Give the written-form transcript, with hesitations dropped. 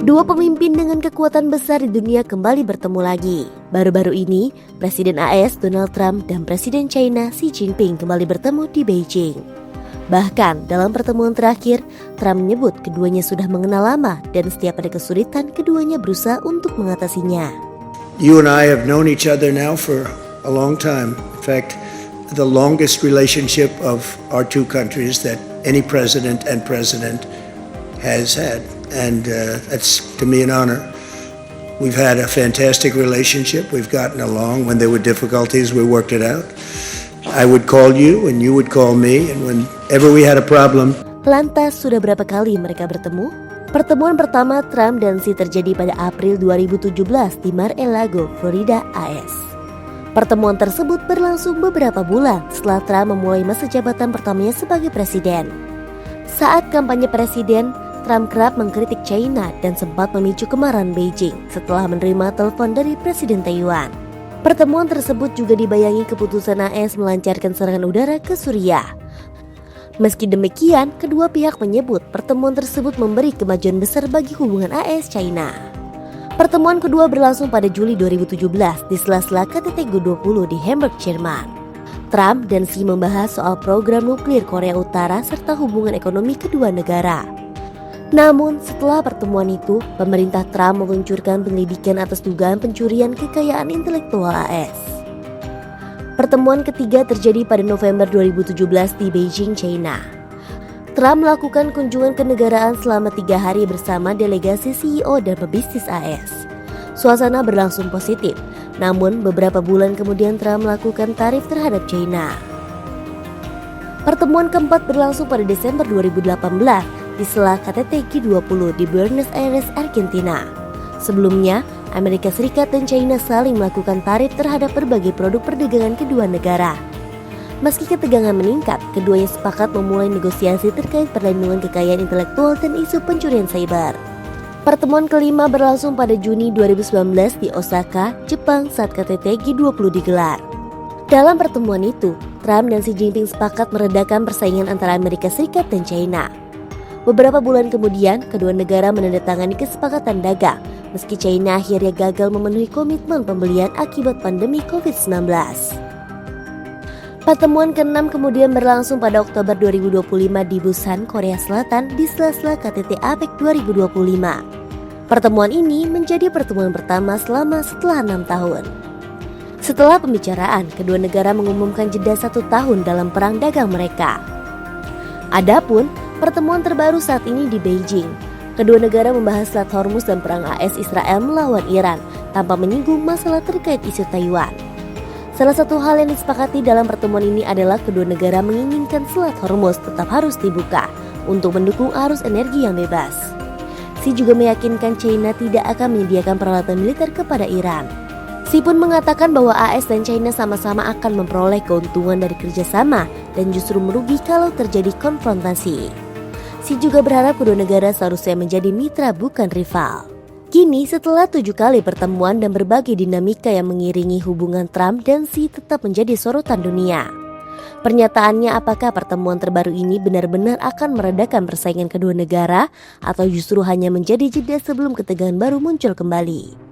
Kedua pemimpin dengan kekuatan besar di dunia kembali bertemu lagi. Baru-baru ini, Presiden AS Donald Trump dan Presiden China Xi Jinping kembali bertemu di Beijing. Bahkan dalam pertemuan terakhir, Trump menyebut keduanya sudah mengenal lama dan setiap ada kesulitan keduanya berusaha untuk mengatasinya. You and I have known each other now for a long time. In fact, the longest relationship of our two countries that any president and president has had. And that's to me an honor. We've had a fantastic relationship. We've gotten along. When there were difficulties, we worked it out. I would call you and you would call me, and whenever we had a problem. Lantas sudah berapa kali mereka bertemu? Pertemuan pertama Trump dan Xi terjadi pada April 2017 di Mar-a-Lago, Florida, AS. Pertemuan tersebut berlangsung beberapa bulan setelah Trump memulai masa jabatan pertamanya sebagai presiden. Saat kampanye presiden, Trump kerap mengkritik China dan sempat memicu kemarahan Beijing setelah menerima telepon dari Presiden Taiwan. Pertemuan tersebut juga dibayangi keputusan AS melancarkan serangan udara ke Suriah. Meski demikian, kedua pihak menyebut pertemuan tersebut memberi kemajuan besar bagi hubungan AS-China. Pertemuan kedua berlangsung pada Juli 2017 di sela-sela KTT G20 di Hamburg, Jerman. Trump dan Xi membahas soal program nuklir Korea Utara serta hubungan ekonomi kedua negara. Namun setelah pertemuan itu, pemerintah Trump meluncurkan penyelidikan atas dugaan pencurian kekayaan intelektual AS. Pertemuan ketiga terjadi pada November 2017 di Beijing, China. Trump melakukan kunjungan kenegaraan selama 3 hari bersama delegasi CEO dan pebisnis AS. Suasana berlangsung positif, namun beberapa bulan kemudian Trump melakukan tarif terhadap China. Pertemuan keempat berlangsung pada Desember 2018 di sela KTT G20 di Buenos Aires, Argentina. Sebelumnya, Amerika Serikat dan China saling melakukan tarif terhadap berbagai produk perdagangan kedua negara. Meski ketegangan meningkat, keduanya sepakat memulai negosiasi terkait perlindungan kekayaan intelektual dan isu pencurian cyber. Pertemuan kelima berlangsung pada Juni 2019 di Osaka, Jepang saat KTT G20 digelar. Dalam pertemuan itu, Trump dan Xi Jinping sepakat meredakan persaingan antara Amerika Serikat dan China. Beberapa bulan kemudian, kedua negara menandatangani kesepakatan dagang, meski China akhirnya gagal memenuhi komitmen pembelian akibat pandemi COVID-19. Pertemuan ke-6 kemudian berlangsung pada Oktober 2025 di Busan, Korea Selatan di sela-sela KTT APEC 2025. Pertemuan ini menjadi pertemuan pertama setelah 6 tahun. Setelah pembicaraan, kedua negara mengumumkan jeda 1 tahun dalam perang dagang mereka. Adapun pertemuan terbaru saat ini di Beijing. Kedua negara membahas Selat Hormuz dan perang AS-Israel melawan Iran tanpa menyinggung masalah terkait isu Taiwan. Salah satu hal yang disepakati dalam pertemuan ini adalah kedua negara menginginkan Selat Hormuz tetap harus dibuka untuk mendukung arus energi yang bebas. Xi juga meyakinkan China tidak akan menyediakan peralatan militer kepada Iran. Xi pun mengatakan bahwa AS dan China sama-sama akan memperoleh keuntungan dari kerjasama dan justru merugi kalau terjadi konfrontasi. Xi juga berharap kedua negara seharusnya menjadi mitra bukan rival. Kini setelah 7 kali pertemuan dan berbagai dinamika yang mengiringi hubungan Trump dan Xi tetap menjadi sorotan dunia. Pernyataannya, apakah pertemuan terbaru ini benar-benar akan meredakan persaingan kedua negara atau justru hanya menjadi jeda sebelum ketegangan baru muncul kembali?